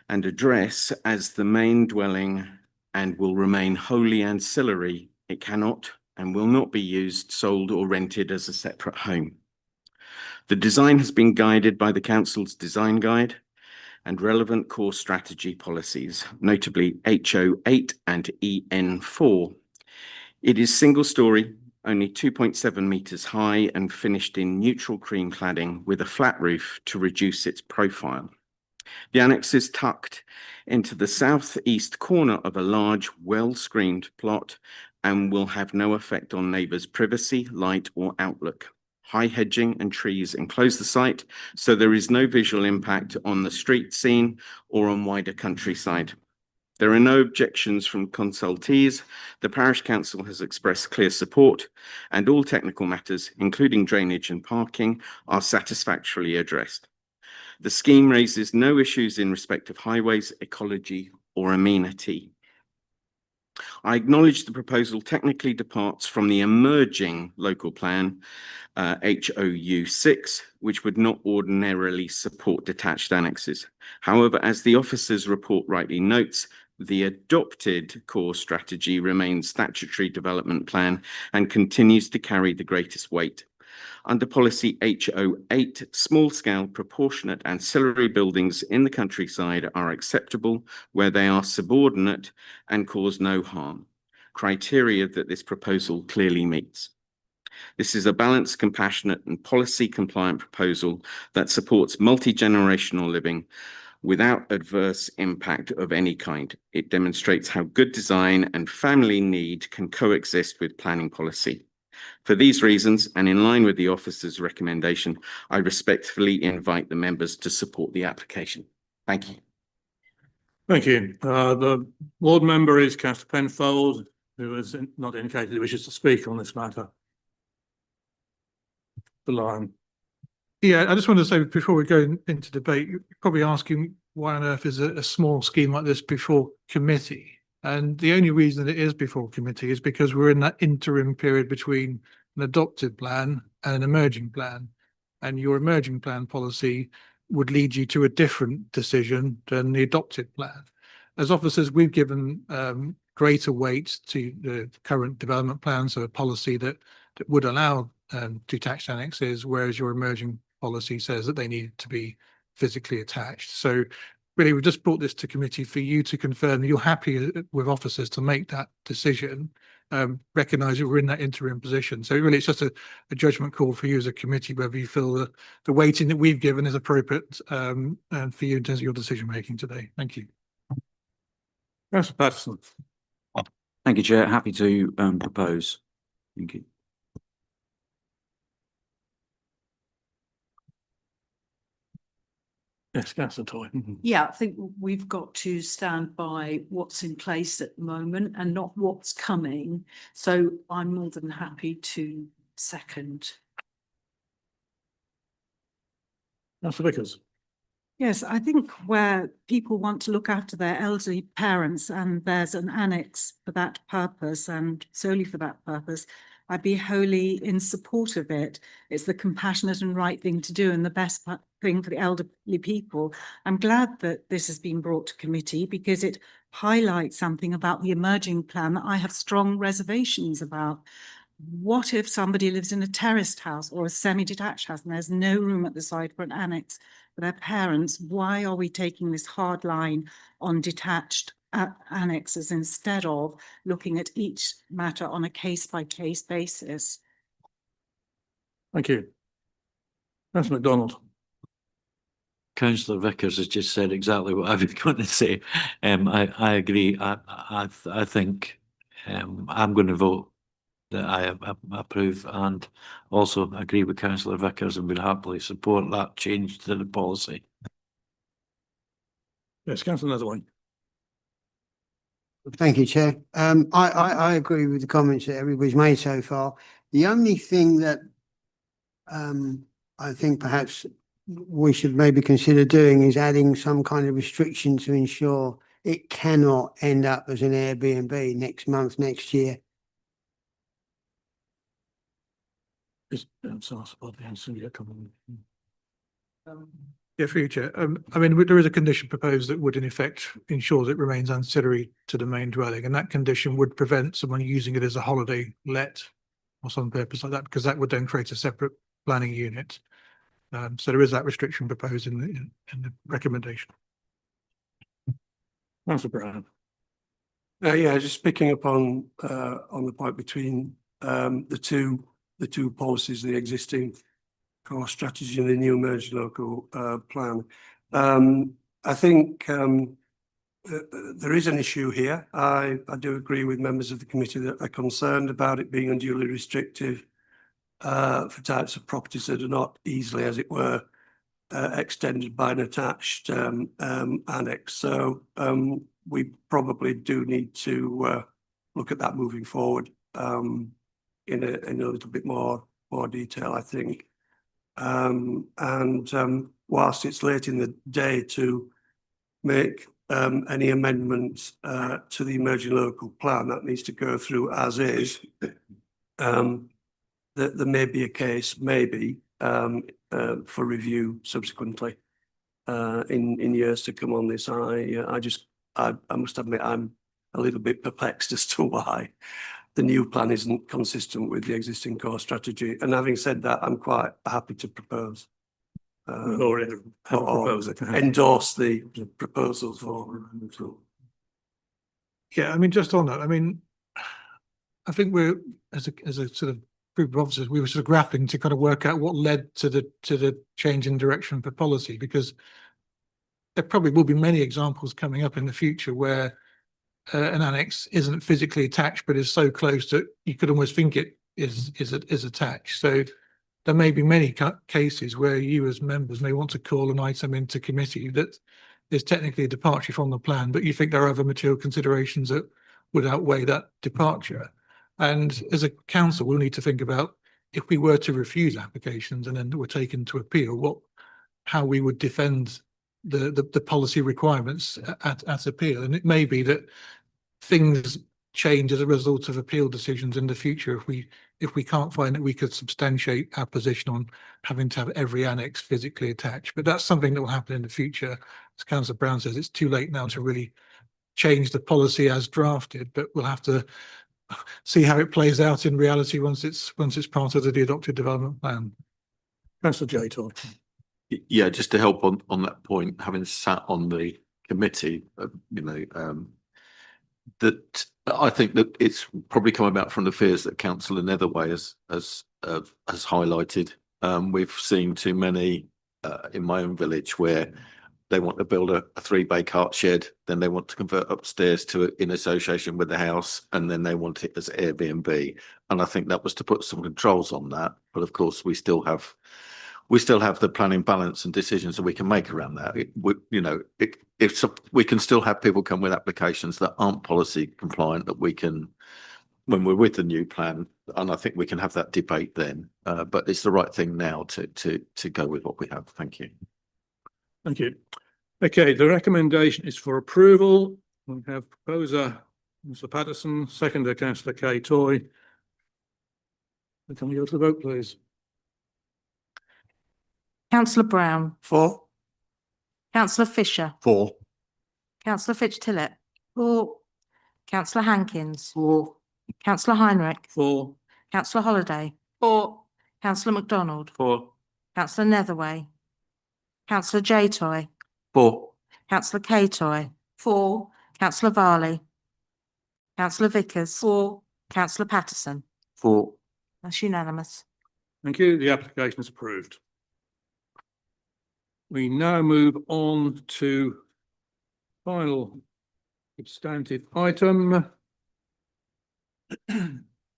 and address as the main dwelling and will remain wholly ancillary. It cannot and will not be used, sold, or rented as a separate home. The design has been guided by the Council's design guide and relevant core strategy policies, notably HO8 and EN4. It is single-storey, only 2.7 metres high, and finished in neutral cream cladding with a flat roof to reduce its profile. The annex is tucked into the southeast corner of a large, well-screened plot and will have no effect on neighbours' privacy, light, or outlook. High hedging and trees enclose the site, so there is no visual impact on the street scene or on wider countryside. There are no objections from consultees. The Parish Council has expressed clear support, and all technical matters, including drainage and parking, are satisfactorily addressed. The scheme raises no issues in respect of highways, ecology, or amenity. I acknowledge the proposal technically departs from the emerging local plan, HOU6, which would not ordinarily support detached annexes. However, as the officer's report rightly notes, the adopted core strategy remains statutory development plan and continues to carry the greatest weight. Under policy HO8, small-scale proportionate ancillary buildings in the countryside are acceptable where they are subordinate and cause no harm, criteria that this proposal clearly meets. This is a balanced, compassionate, and policy-compliant proposal that supports multi-generational living without adverse impact of any kind. It demonstrates how good design and family need can coexist with planning policy. For these reasons, and in line with the officer's recommendation, I respectfully invite the members to support the application. Thank you. Thank you. The ward member is Councillor Penfold, who has not indicated he wishes to speak on this matter. The line. Yeah, I just want to say before we go into debate, you're probably asking why on earth is a small scheme like this before committee? And the only reason that it is before committee is because we're in that interim period between an adopted plan and an emerging plan. And your emerging plan policy would lead you to a different decision than the adopted plan. As officers, we've given greater weight to the current development plan, so a policy that would allow detached annexes, whereas your emerging policy says that they need to be physically attached. So really, we've just brought this to committee for you to confirm that you're happy with officers to make that decision, recognise that we're in that interim position. So really, it's just a judgment call for you as a committee, whether you feel the weighting that we've given is appropriate and for you in terms of your decision making today. Thank you. Councillor Patterson. Thank you, Chair. Happy to propose. Thank you. Yes, Councillor Toy. Yeah, I think we've got to stand by what's in place at the moment and not what's coming. So I'm more than happy to second. Councillor Vickers. Yes, I think where people want to look after their elderly parents and there's an annex for that purpose and solely for that purpose, I'd be wholly in support of it. It's the compassionate and right thing to do and the best thing for the elderly people. I'm glad that this has been brought to committee because it highlights something about the emerging plan that I have strong reservations about. What if somebody lives in a terraced house or a semi-detached house and there's no room at the side for an annex for their parents? Why are we taking this hard line on detached annexes instead of looking at each matter on a case-by-case basis? Thank you. Councillor MacDonald. Councillor Vickers has just said exactly what I was going to say. I agree. I think I'm going to vote that I approve and also agree with Councillor Vickers and will happily support that change to the policy. Yes, Councillor Netherwine. Thank you, Chair. I agree with the comments that everybody's made so far. The only thing that I think perhaps we should maybe consider doing is adding some kind of restriction to ensure it cannot end up as an Airbnb next month, next year. Yeah, future. I mean, there is a condition proposed that would in effect ensure that it remains ancillary to the main dwelling, and that condition would prevent someone using it as a holiday let or some purpose like that, because that would then create a separate planning unit. So there is that restriction proposed in the recommendation. Councillor Brown. Yeah, just picking up on the point between the two policies, the existing core strategy and the new emerging local plan. I think there is an issue here. I do agree with members of the committee that are concerned about it being unduly restrictive for types of properties that are not easily, as it were, extended by an attached annex. So we probably do need to look at that moving forward in a little bit more detail, I think. Whilst it's late in the day to make any amendments to the emerging local plan, that needs to go through as is. There may be a case, maybe, for review subsequently in years to come on this. I must admit I'm a little bit perplexed as to why the new plan isn't consistent with the existing core strategy. And having said that, I'm quite happy to propose Or endorse the proposal for. Yeah, I mean, just on that, I mean, I think we're as a sort of group of officers, we were sort of grappling to kind of work out what led to the change in direction for policy, because there probably will be many examples coming up in the future where an annex isn't physically attached, but is so close that you could almost think it is attached. So there may be many cases where you as members may want to call an item into committee that is technically a departure from the plan, but you think there are other material considerations that would outweigh that departure. And as a council, we'll need to think about, if we were to refuse applications and then were taken to appeal, how we would defend the policy requirements at appeal. And it may be that things change as a result of appeal decisions in the future if we can't find that we could substantiate our position on having to have every annex physically attached. But that's something that will happen in the future. As Councillor Brown says, it's too late now to really change the policy as drafted, but we'll have to see how it plays out in reality once it's part of the adopted development plan. Councillor Jaytor. Yeah, just to help on that point, having sat on the committee, that I think that it's probably come about from the fears that Councillor Netherway has highlighted. We've seen too many in my own village where they want to build a 3-bay cart shed, then they want to convert upstairs in association with the house, and then they want it as Airbnb. And I think that was to put some controls on that. But of course, we still have the planning balance and decisions that we can make around that. We can still have people come with applications that aren't policy compliant, that we can, when we're with the new plan, and I think we can have that debate then. But it's the right thing now to go with what we have. Thank you. Thank you. Okay, the recommendation is for approval. We have proposer Mr. Patterson, seconder Councillor Kay Toy. Can we go to the vote, please? Councillor Brown. For. Councillor Fisher. For. Councillor Fitch-Tillett. For. Councillor Hankins. For. Councillor Heinrich. For. Councillor Holiday. For. Councillor MacDonald. For. Councillor Netherway. Councillor Jaytoy. For. Councillor Kaytoy. For. Councillor Varley. Councillor Vickers. For. Councillor Patterson. For. That's unanimous. Thank you. The application is approved. We now move on to final substantive item.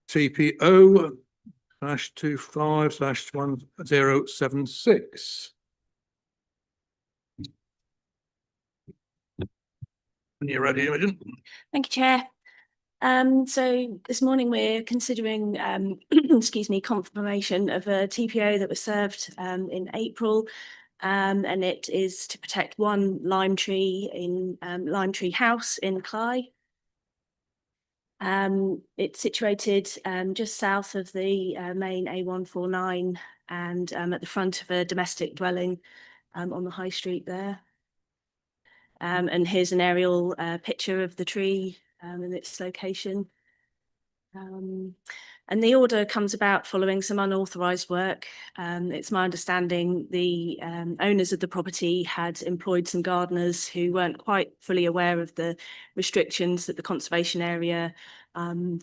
TPO/25/1076. When you're ready, Imogen. Thank you, Chair. So this morning we're considering, excuse me, confirmation of a TPO that was served in April. And it is to protect one lime tree in Lime Tree House in Cley. It's situated just south of the main A149 and at the front of a domestic dwelling on the high street there. And here's an aerial picture of the tree and its location. And the order comes about following some unauthorised work. It's my understanding the owners of the property had employed some gardeners who weren't quite fully aware of the restrictions that the conservation area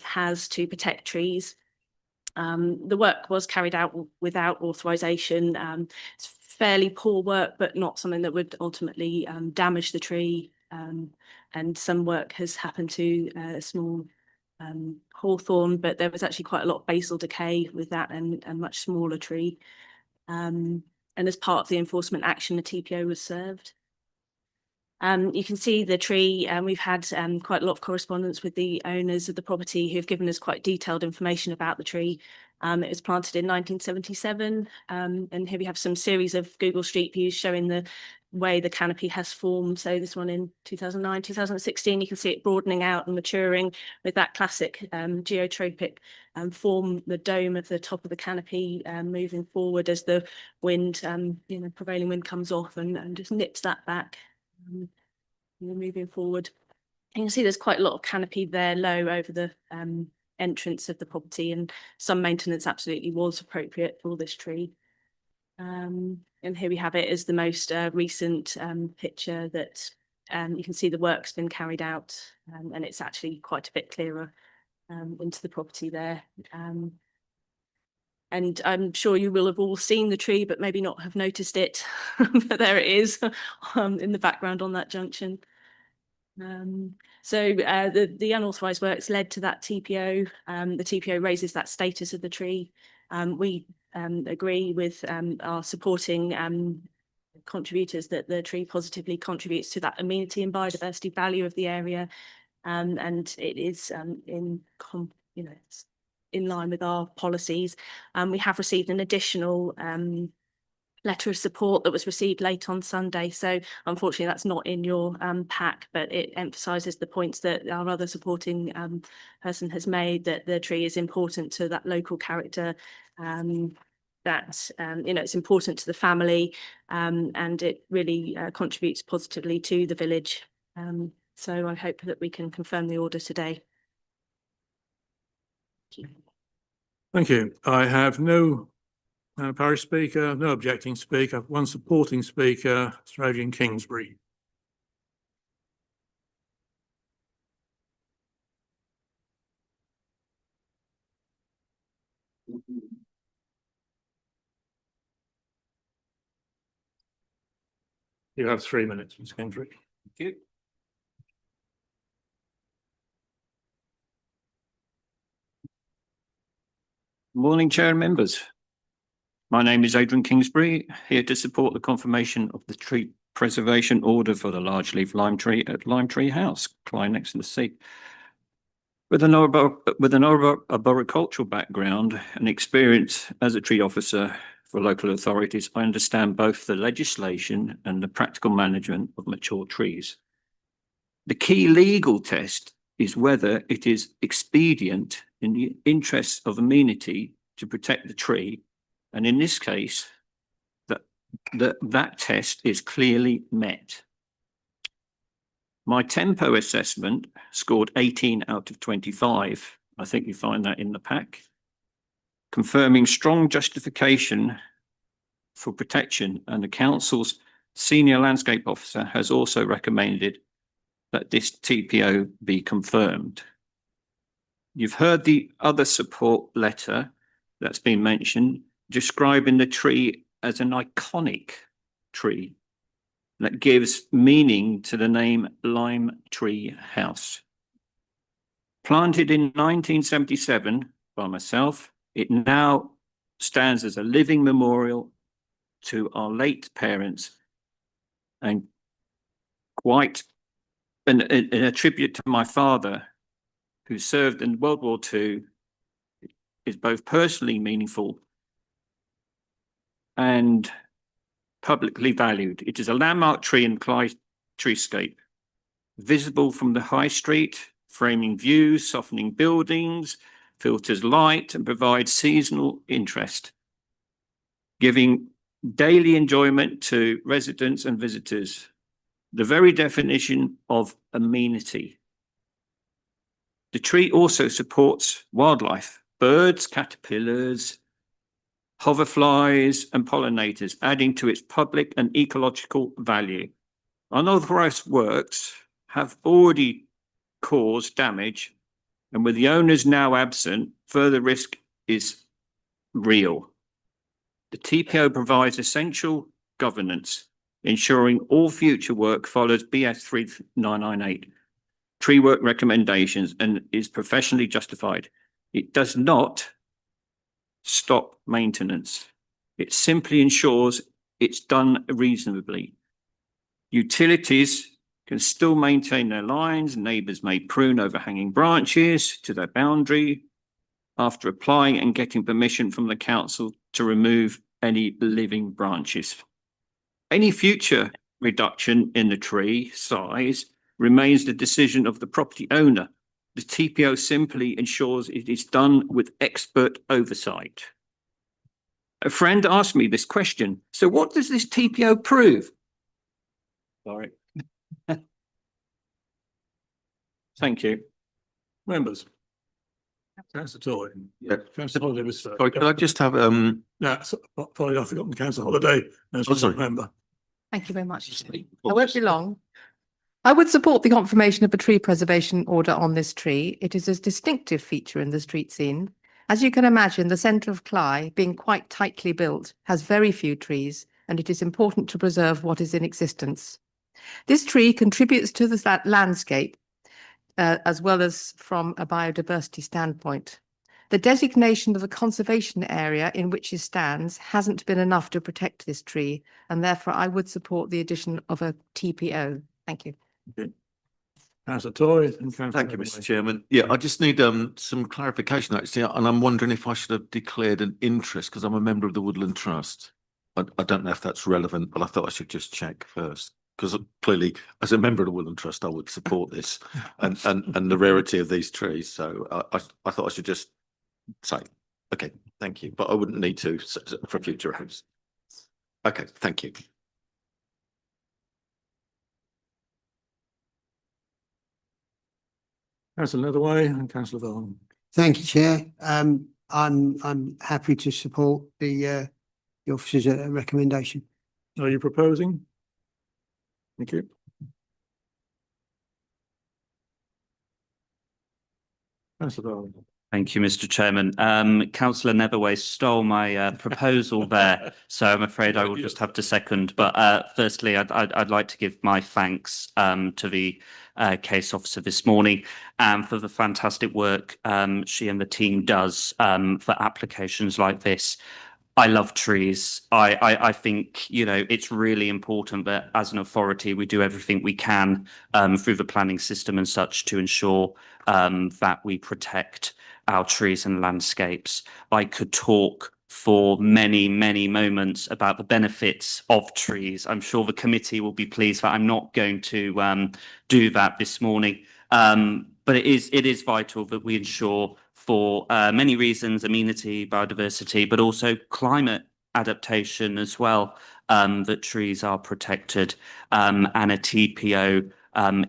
has to protect trees. The work was carried out without authorisation. It's fairly poor work, but not something that would ultimately damage the tree. And some work has happened to a small hawthorn, but there was actually quite a lot of basal decay with that and a much smaller tree. And as part of the enforcement action, the TPO was served. You can see the tree, and we've had quite a lot of correspondence with the owners of the property who have given us quite detailed information about the tree. It was planted in 1977, and here we have some series of Google Street Views showing the way the canopy has formed. So this one in 2009, 2016, you can see it broadening out and maturing with that classic geotropic form, the dome of the top of the canopy moving forward as the wind, prevailing wind comes off and just nips that back. Moving forward, you can see there's quite a lot of canopy there low over the entrance of the property, and some maintenance absolutely was appropriate for this tree. And here we have it as the most recent picture that you can see the work's been carried out, and it's actually quite a bit clearer into the property there. And I'm sure you will have all seen the tree, but maybe not have noticed it. But there it is in the background on that junction. So the unauthorised works led to that TPO. The TPO raises that status of the tree. We agree with our supporting contributors that the tree positively contributes to that amenity and biodiversity value of the area. And it is in line with our policies. We have received an additional letter of support that was received late on Sunday. So unfortunately, that's not in your pack, but it emphasises the points that our other supporting person has made, that the tree is important to that local character, that it's important to the family, and it really contributes positively to the village. So I hope that we can confirm the order today. Thank you. I have no parish speaker, no objecting speaker, one supporting speaker, Sir Adrian Kingsbury. You have 3 minutes, Mr. Kingsbury. Thank you. Morning, Chair and members. My name is Adrian Kingsbury, here to support the confirmation of the tree preservation order for the large leaf lime tree at Lime Tree House, Clyde next to the sea. With an arboricultural background and experience as a tree officer for local authorities, I understand both the legislation and the practical management of mature trees. The key legal test is whether it is expedient in the interests of amenity to protect the tree, and in this case, that test is clearly met. My tempo assessment scored 18 out of 25. I think you find that in the pack, confirming strong justification for protection, and the council's senior landscape officer has also recommended that this TPO be confirmed. You've heard the other support letter that's been mentioned, describing the tree as an iconic tree that gives meaning to the name Lime Tree House. Planted in 1977 by myself, it now stands as a living memorial to our late parents and quite a tribute to my father, who served in World War II is both personally meaningful and publicly valued. It is a landmark tree in Clyde treescape, visible from the high street, framing views, softening buildings, filters light and provides seasonal interest, giving daily enjoyment to residents and visitors. The very definition of amenity. The tree also supports wildlife, birds, caterpillars, hoverflies and pollinators, adding to its public and ecological value. Unauthorized works have already caused damage, and with the owners now absent, further risk is real. The TPO provides essential governance, ensuring all future work follows BS 3998 tree work recommendations and is professionally justified. It does not stop maintenance. It simply ensures it's done reasonably. Utilities can still maintain their lines. Neighbours may prune overhanging branches to their boundary after applying and getting permission from the council to remove any living branches. Any future reduction in the tree size remains the decision of the property owner. The TPO simply ensures it is done with expert oversight. A friend asked me this question. So what does this TPO prove? Sorry. Thank you. Members. Councillor Tory. Yeah. Councillor Holiday was first. Sorry, could I just have, No, sorry, I've forgotten Councillor Holiday. Oh, sorry. Member. Thank you very much. I won't be long. I would support the confirmation of a tree preservation order on this tree. It is a distinctive feature in the street scene. As you can imagine, the centre of Cly, being quite tightly built, has very few trees, and it is important to preserve what is in existence. This tree contributes to the landscape, as well as from a biodiversity standpoint. The designation of the conservation area in which it stands hasn't been enough to protect this tree, and therefore I would support the addition of a TPO. Thank you. Councillor Tory and Councillor. Thank you, Mr. Chairman. Yeah, I just need some clarification actually, and I'm wondering if I should have declared an interest because I'm a member of the Woodland Trust. I don't know if that's relevant, but I thought I should just check first. Because clearly, as a member of the Woodland Trust, I would support this and the rarity of these trees. So I thought I should just say, okay, thank you, but I wouldn't need to for future reference. Okay, thank you. Councillor Netherway and Councillor Vaughan. Thank you, Chair. I'm happy to support the officer's recommendation. Are you proposing? Thank you. Councillor Vaughan. Thank you, Mr. Chairman. Councillor Netherway stole my proposal there, so I'm afraid I will just have to second. But firstly, I'd like to give my thanks to the case officer this morning and for the fantastic work she and the team does for applications like this. I love trees. I think, you know, it's really important that as an authority, we do everything we can through the planning system and such to ensure that we protect our trees and landscapes. I could talk for many, many moments about the benefits of trees. I'm sure the committee will be pleased that I'm not going to do that this morning. But it is vital that we ensure for many reasons, amenity, biodiversity, but also climate adaptation as well, that trees are protected. And a TPO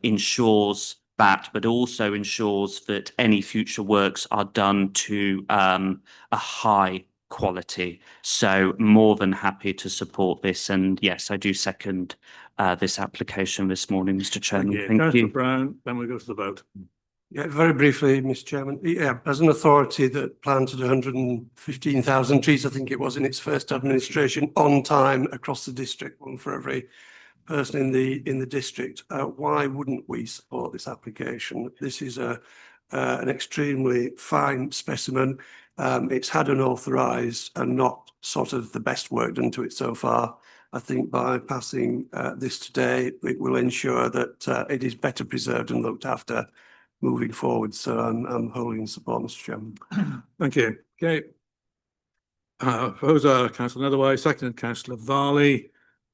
ensures that, but also ensures that any future works are done to a high quality. So more than happy to support this. And yes, I do second this application this morning, Mr. Chairman. Thank you. Councillor Brown, then we go to the vote. Yeah, very briefly, Mr. Chairman. Yeah, as an authority that planted 115,000 trees, I think it was in its first administration, on time across the district, one for every person in the district. Why wouldn't we support this application? This is an extremely fine specimen. It's had unauthorised and not sort of the best work done to it so far. I think by passing this today, it will ensure that it is better preserved and looked after moving forward. So I'm wholly in support, Mr. Chairman. Thank you. Okay. Proposer, Councillor Netherway, seconded Councillor Varley.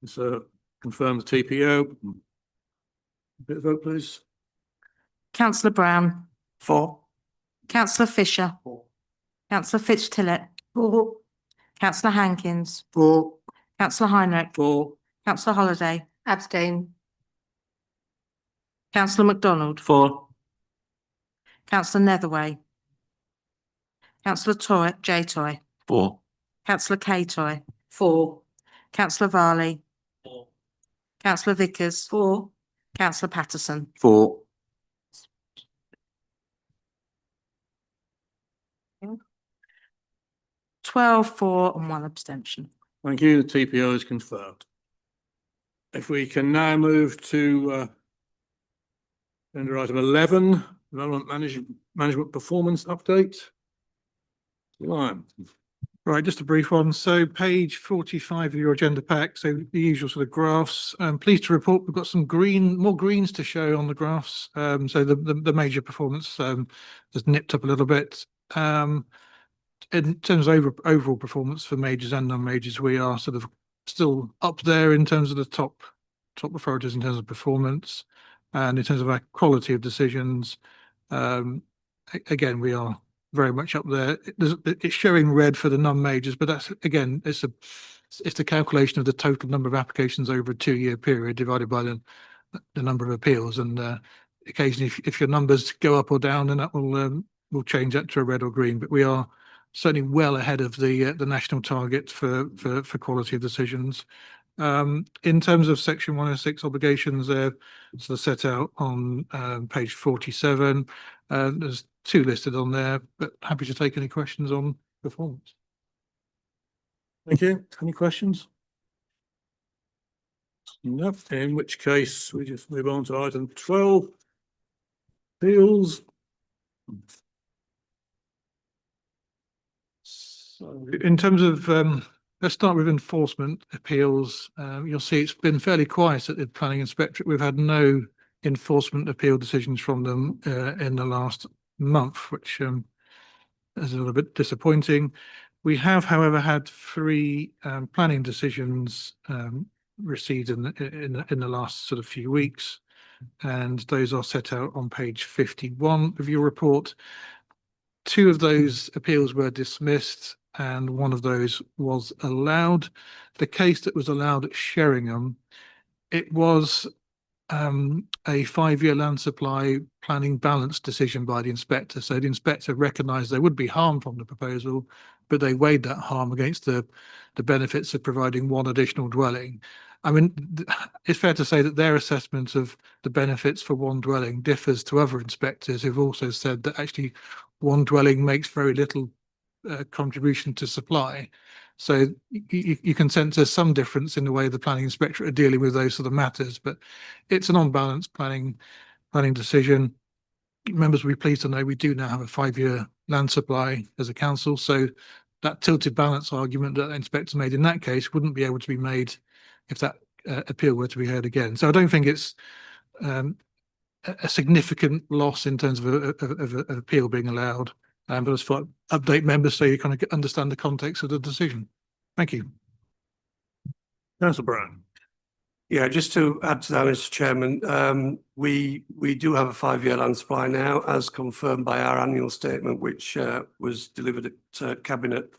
So confirm the TPO. Bit of vote, please. Councillor Brown, For. Councillor Fisher, Councillor Fitz-Tillett, For. Councillor Hankins, For. Councillor Heinrich, For. Councillor Holiday, Abstain. Councillor MacDonald, For. Councillor Netherway, Councillor Toy, For. Councillor Toy, For. Councillor Varley, Councillor Vickers, For. Councillor Patterson. For. 12 for and 1 abstention. Thank you. The TPO is confirmed. If we can now move to agenda item 11, development management performance update. Liam. Right, just a brief one. So page 45 of your agenda pack, so the usual sort of graphs. I'm pleased to report we've got some more greens to show on the graphs. So the major performance has nipped up a little bit. In terms of overall performance for majors and non-majors, we are sort of still up there in terms of the top authorities in terms of performance, and in terms of our quality of decisions. Again, we are very much up there. It's showing red for the non-majors, but that's again, it's the calculation of the total number of applications over a 2-year period divided by the number of appeals, and occasionally if your numbers go up or down, then that will change that to a red or green. But we are certainly well ahead of the national target for quality of decisions. In terms of section 106 obligations, they're sort of set out on page 47. There's 2 listed on there, but happy to take any questions on performance. Thank you. Any questions? No, in which case we just move on to item 12. Appeals. So In terms of, let's start with enforcement appeals. You'll see it's been fairly quiet at the planning inspectorate. We've had no enforcement appeal decisions from them in the last month, which is a little bit disappointing. We have, however, had 3 planning decisions received in the last sort of few weeks, and those are set out on page 51 of your report. 2 of those appeals were dismissed and 1 of those was allowed. The case that was allowed at Sheringham, it was a 5-year land supply planning balance decision by the inspector. So the inspector recognised there would be harm from the proposal, but they weighed that harm against the benefits of providing 1 additional dwelling. I mean, it's fair to say that their assessment of the benefits for 1 dwelling differs to other inspectors who've also said that actually 1 dwelling makes very little contribution to supply. So you can sense there's some difference in the way the planning inspectorate are dealing with those sort of matters, but it's an on-balance planning decision. Members will be pleased to know we do now have a 5-year land supply as a council, so that tilted balance argument that the inspector made in that case wouldn't be able to be made if that appeal were to be heard again. So I don't think it's a significant loss in terms of an appeal being allowed. But as for update members, so you kind of understand the context of the decision. Thank you. Councillor Brown. Yeah, just to add to that, Mr. Chairman, we do have a 5-year land supply now, as confirmed by our annual statement, which was delivered at Cabinet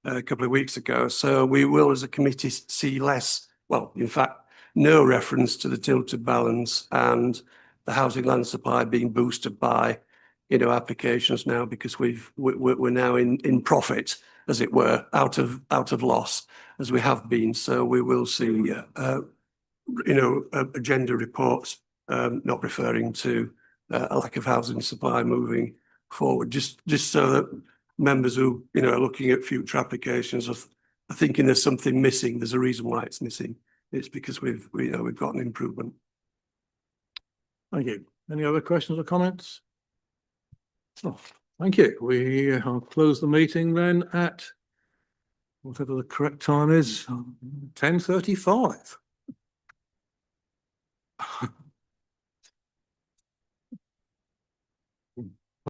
a couple of weeks ago. So we will, as a committee, see less, well, in fact, no reference to the tilted balance and the housing land supply being boosted by, applications now, because we're now in profit, as it were, out of loss, as we have been. So we will see, agenda reports not referring to a lack of housing supply moving forward. Just so that members who are looking at future applications are thinking there's something missing. There's a reason why it's missing. It's because we've got an improvement. Thank you. Any other questions or comments? Oh, thank you. I'll close the meeting then at whatever the correct time is, 10:35.